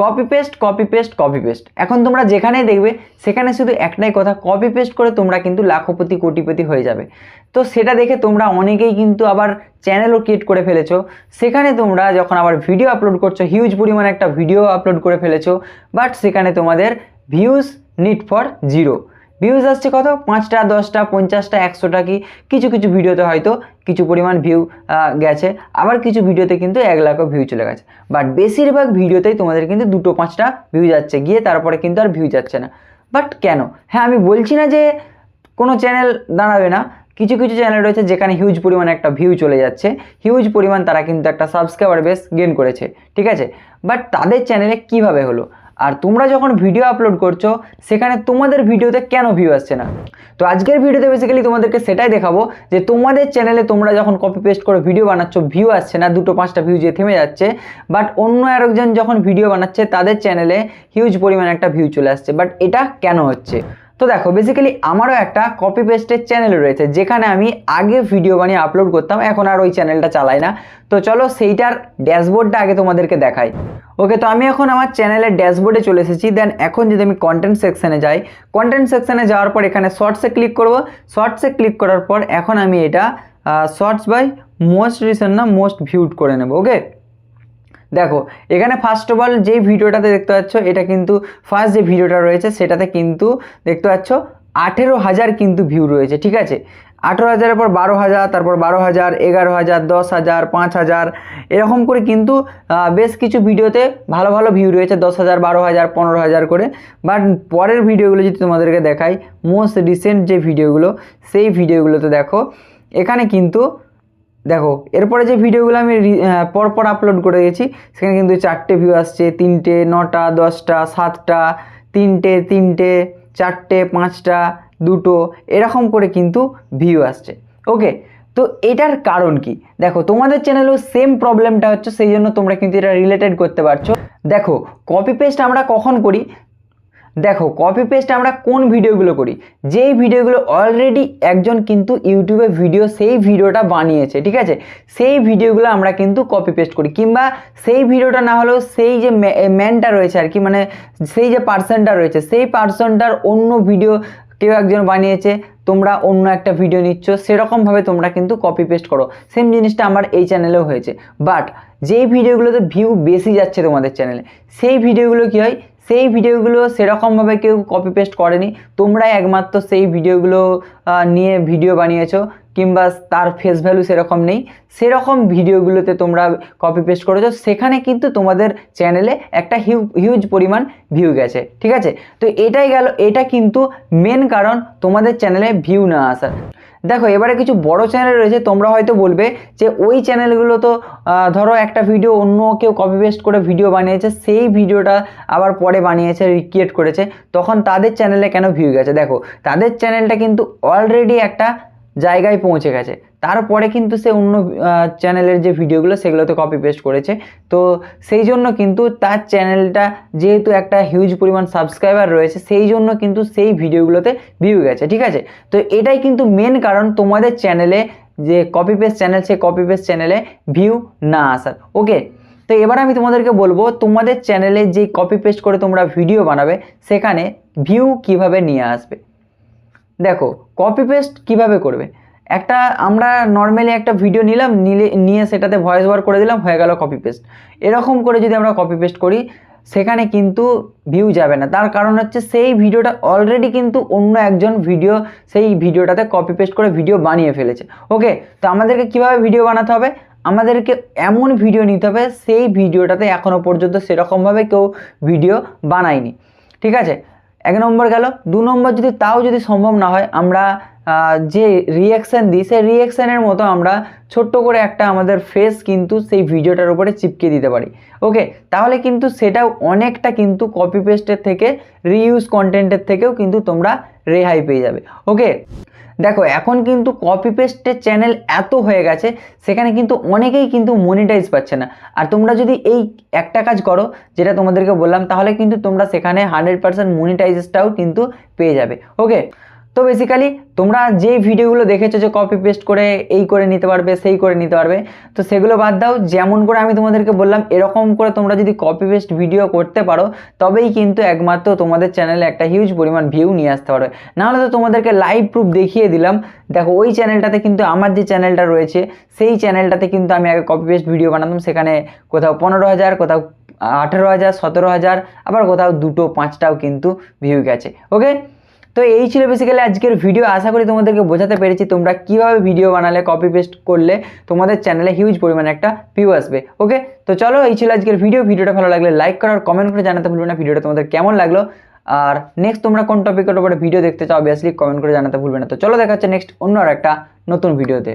Copy paste copy paste copy paste. এখন তোমরা যেখানেই দেখবে সেখানে শুধু একটাই কথা, কপি পেস্ট করে তোমরা কিন্তু লাখপতি কোটিপতি হয়ে যাবে। তো সেটা দেখে তোমরা অনেকেই কিন্তু আবার চ্যানেলও ক্রিয়েট করে ফেলেছো, সেখানে তোমরা যখন আবার ভিডিও আপলোড করছো, হিউজ পরিমাণে একটা ভিডিও আপলোড করে ফেলেছো, বাট সেখানে তোমাদের views need for zero. Views আসছে কত, 5টা 10টা 50টা 100টা, কি কিছু কিছু ভিডিওতে হয়তো কিছু পরিমাণ ভিউ গেছে, আবার কিছু ভিডিওতে কিন্তু 1 লাখও ভিউ চলে গেছে। বাট বেশিরভাগ ভিডিওতেই তোমাদের কিন্তু 2টো 5টা ভিউ যাচ্ছে, গিয়ে তারপরে কিন্তু আর ভিউ যাচ্ছে না। বাট কেন? হ্যাঁ, আমি বলছি না যে কোনো চ্যানেল দাঁড়াবে না, কিছু কিছু চ্যানেল রয়েছে যেখানে হিউজ পরিমাণে একটা ভিউ চলে যাচ্ছে, হিউজ পরিমাণ তারা কিন্তু একটা সাবস্ক্রাইবার বেস গেইন করেছে, ঠিক আছে। বাট তাদের চ্যানেলে কিভাবে হলো? আর তোমরা যখন ভিডিও আপলোড করছো সেখানে তোমাদের ভিডিওতে কেন ভিউ আসছে না? তো আজকের ভিডিওতে বেসিক্যালি তোমাদেরকে সেটাই দেখাবো যে তোমাদের চ্যানেলে তোমরা যখন কপি পেস্ট করে ভিডিও বানাচ্ছো, ভিউ আসছে না, 2টো 5টা ভিউ যে থেমে যাচ্ছে, বাট অন্য আরেকজন যখন ভিডিও বানাচ্ছে তাদের চ্যানেলে হিউজ পরিমাণে একটা ভিউ চলে আসছে। বাট এটা কেন হচ্ছে? তো দেখো, বেসিক্যালি আমারও একটা কপি পেস্টের চ্যানেল রয়েছে যেখানে আমি আগে ভিডিও বানিয়ে আপলোড করতাম, এখন আর ওই চ্যানেলটা চালাই না। তো চলো সেইটার ড্যাশবোর্ডটা আগে তোমাদেরকে দেখাই। ওকে, তো আমি এখন আমার চ্যানেলের ড্যাশবোর্ডে চলে এসেছি। দেন এখন যদি আমি কন্টেন্ট সেকশানে যাই, কন্টেন্ট সেকশানে যাওয়ার পর এখানে শর্টসে ক্লিক করব। শর্টসে ক্লিক করার পর এখন আমি এটা শর্টস বাই মোস্ট রিসেন্ট না মোস্ট ভিউড করে নেব। ওকে, দেখো এখানে ফার্স্ট অফ অল যেই ভিডিওটাতে দেখতে পাচ্ছ, এটা কিন্তু ফার্স্ট যে ভিডিওটা রয়েছে সেটাতে কিন্তু দেখতে পাচ্ছ 18,000 কিন্তু ভিউ রয়েছে, ঠিক আছে। 18,000-এর পর 12,000, তারপর 12,000, 11,000, 10,000, 5,000, এরকম করে কিন্তু বেশ কিছু ভিডিওতে ভালো ভালো ভিউ রয়েছে, 10,000, 12,000, 15,000 করে। বাট পরের ভিডিওগুলো যদি তোমাদেরকে দেখাই, মোস্ট রিসেন্ট যে ভিডিওগুলো, সেই ভিডিওগুলোতে দেখো এখানে কিন্তু দেখো এরপরে যে ভিডিওগুলো আমি পরপর আপলোড করে গেছি সেখানে কিন্তু 4টে ভিউ আসছে, 3টে, 9টা, 10টা, 7টা, 3টে, 4টে, 5টা, 2টো, এরকম করে কিন্তু ভিউ আসছে। ওকে, তো এটার কারণ কি? দেখো তোমাদের চ্যানেলেও সেম প্রবলেমটা হচ্ছে, সেই জন্য তোমরা কিন্তু এটা রিলেটেড করতে পারছো। দেখো কপি পেস্ট আমরা কখন করি? দেখো কপি পেস্ট আমরা কোন ভিডিওগুলো করি? যেই ভিডিওগুলো অলরেডি একজন কিন্তু ইউটিউবে ভিডিও সেই ভিডিওটা বানিয়েছে, ঠিক আছে, সেই ভিডিওগুলো আমরা কিন্তু কপি পেস্ট করি। কিংবা সেই ভিডিওটা না হলেও সেই যে ম্যানটা রয়েছে আর কি, মানে সেই যে পার্সনটা রয়েছে, সেই পার্সনটার অন্য ভিডিও কেউ একজন বানিয়েছে, তোমরা অন্য একটা ভিডিও নিচ্ছ, সেরকমভাবে তোমরা কিন্তু কপি পেস্ট করো। সেম জিনিসটা আমার এই চ্যানেলেও হয়েছে। বাট যেই ভিডিওগুলোতে ভিউ বেশি যাচ্ছে তোমাদের চ্যানেলে, সেই ভিডিওগুলো কী হয়, সেই ভিডিওগুলো সেরকমভাবে কেউ কপি পেস্ট করেনি, তোমরাই একমাত্র সেই ভিডিওগুলো নিয়ে ভিডিও বানিয়েছো, কিংবা তার ফেস ভ্যালু সেরকম নেই, সেরকম ভিডিওগুলোতে তোমরা কপি পেস্ট করেছো, সেখানে কিন্তু তোমাদের চ্যানেলে একটা হিউজ পরিমাণ ভিউ গেছে, ঠিক আছে। তো এটাই গেল, এটা কিন্তু মেন কারণ তোমাদের চ্যানেলে ভিউ না আসার। দেখো এবারে কিছু বড় চ্যানেল রয়েছে, তোমরা হয়তো বলবে যে ওই চ্যানেলগুলো তো ধরো একটা ভিডিও অন্য কেউ কপি পেস্ট করে ভিডিও বানিয়েছে, সেই ভিডিওটা আবার পরে বানিয়েছে, রিক্রিয়েট করেছে, তখন তাদের চ্যানেলে কেন ভিউ গেছে? দেখো তাদের চ্যানেলটা কিন্তু অলরেডি একটা জায়গায় পৌঁছে গেছে, তারপরে কিন্তু সে অন্য চ্যানেলের যে ভিডিওগুলো সেগুলোতে কপি পেস্ট করেছে। তো সেই জন্য কিন্তু তার চ্যানেলটা যেহেতু একটা হিউজ পরিমাণ সাবস্ক্রাইবার রয়েছে, সেই জন্য কিন্তু সেই ভিডিওগুলোতে ভিউ গেছে, ঠিক আছে। তো এটাই কিন্তু মেন কারণ তোমাদের চ্যানেলে যে কপি পেস্ট চ্যানেল, সেই কপি পেস্ট চ্যানেলে ভিউ না আসার। ওকে, তো এবার আমি তোমাদেরকে বলবো তোমাদের চ্যানেলে যে কপি পেস্ট করে তোমরা ভিডিও বানাবে সেখানে ভিউ কিভাবে নিয়ে আসবে। দেখো কপি পেস্ট কিভাবে করবে, একটা আমরা নর্মালি একটা ভিডিও নিয়ে সেটাতে ভয়েস ওভার করে দিলাম, হয়ে গেল কপি পেস্ট। এরকম করে যদি আমরা কপি পেস্ট করি সেখানে কিন্তু ভিউ যাবে না। তার কারণ হচ্ছে সেই ভিডিওটা অলরেডি কিন্তু অন্য একজন ভিডিও সেই ভিডিওটাতে কপি পেস্ট করে ভিডিও বানিয়ে ফেলেছে। ওকে, তো আমাদেরকে কিভাবে ভিডিও বানাতে হবে? আমাদেরকে এমন ভিডিও নিতে হবে সেই ভিডিওটাতে এখনও পর্যন্ত সেরকমভাবে কেউ ভিডিও বানায়নি, ঠিক আছে। 1 নম্বর গেল। 2 নম্বর যদি সম্ভব না হয়, আমরা যে রিয়াকশান দিই সেই রিয়াকশানের মতো আমরা ছোট্ট করে একটা আমাদের ফেস কিন্তু সেই ভিডিওটার উপরে চিপকে দিতে পারি। ওকে, তাহলে কিন্তু সেটাও অনেকটা কিন্তু কপি পেস্টের থেকে, রিইউজ কন্টেন্টের থেকেও কিন্তু তোমরা রেহাই পেয়ে যাবে। ওকে, দেখো এখন কিন্তু কপি পেস্টের চ্যানেল এত হয়ে গেছে, সেখানে কিন্তু অনেকেই কিন্তু মনিটাইজ পাচ্ছে না। আর তোমরা যদি এই একটা কাজ করো যেটা তোমাদেরকে বললাম, তাহলে কিন্তু তোমরা সেখানে 100% মনিটাইজটাও কিন্তু পেয়ে যাবে। ওকে, তো বেসিক্যালি তোমরা যে ভিডিওগুলো দেখেছো যে কপি পেস্ট করে এই করে নিতে পারবে সেই করে নিতে পারবে, তো সেগুলো বাদ দাও। যেমন করে আমি তোমাদেরকে বললাম এরকম করে তোমরা যদি কপি পেস্ট ভিডিও করতে পারো তবেই কিন্তু একমাত্র তোমাদের চ্যানেলে একটা হিউজ পরিমাণ ভিউ নিয়ে আসতে পারবে। নাহলে তো তোমাদেরকে লাইভ প্রুফ দেখিয়ে দিলাম। দেখো ওই চ্যানেলটাতে কিন্তু আমার যে চ্যানেলটা রয়েছে সেই চ্যানেলটাতে কিন্তু আমি আগে কপি পেস্ট ভিডিও বানাতাম, সেখানে কোথাও 15,000, কোথাও 18,000, 17,000, আবার কোথাও 2টো 5টাও কিন্তু ভিউ গেছে। ওকে, তো এই ছিল বেসিক্যালি আজকের ভিডিও। আশা করি তোমাদেরকে বোঝাতে পেরেছি তোমরা কিভাবে ভিডিও বানালে কপি পেস্ট করলে তোমাদের চ্যানেলে হিউজ পরিমাণে একটা ভিউ আসবে। ওকে, তো চলো এই ছিল আজকের ভিডিওটা ভালো লাগলে লাইক করার কমেন্ট করে জানাতে ভুলবে না ভিডিওটা তোমাদের কেমন লাগলো, আর নেক্সট তোমরা কোন টপিকের উপরে ভিডিও দেখতে চাও অবভিয়াসলি কমেন্ট করে জানাতে ভুলবে না। তো চলো দেখা হচ্ছে নেক্সট অন্য আর একটা নতুন ভিডিওতে।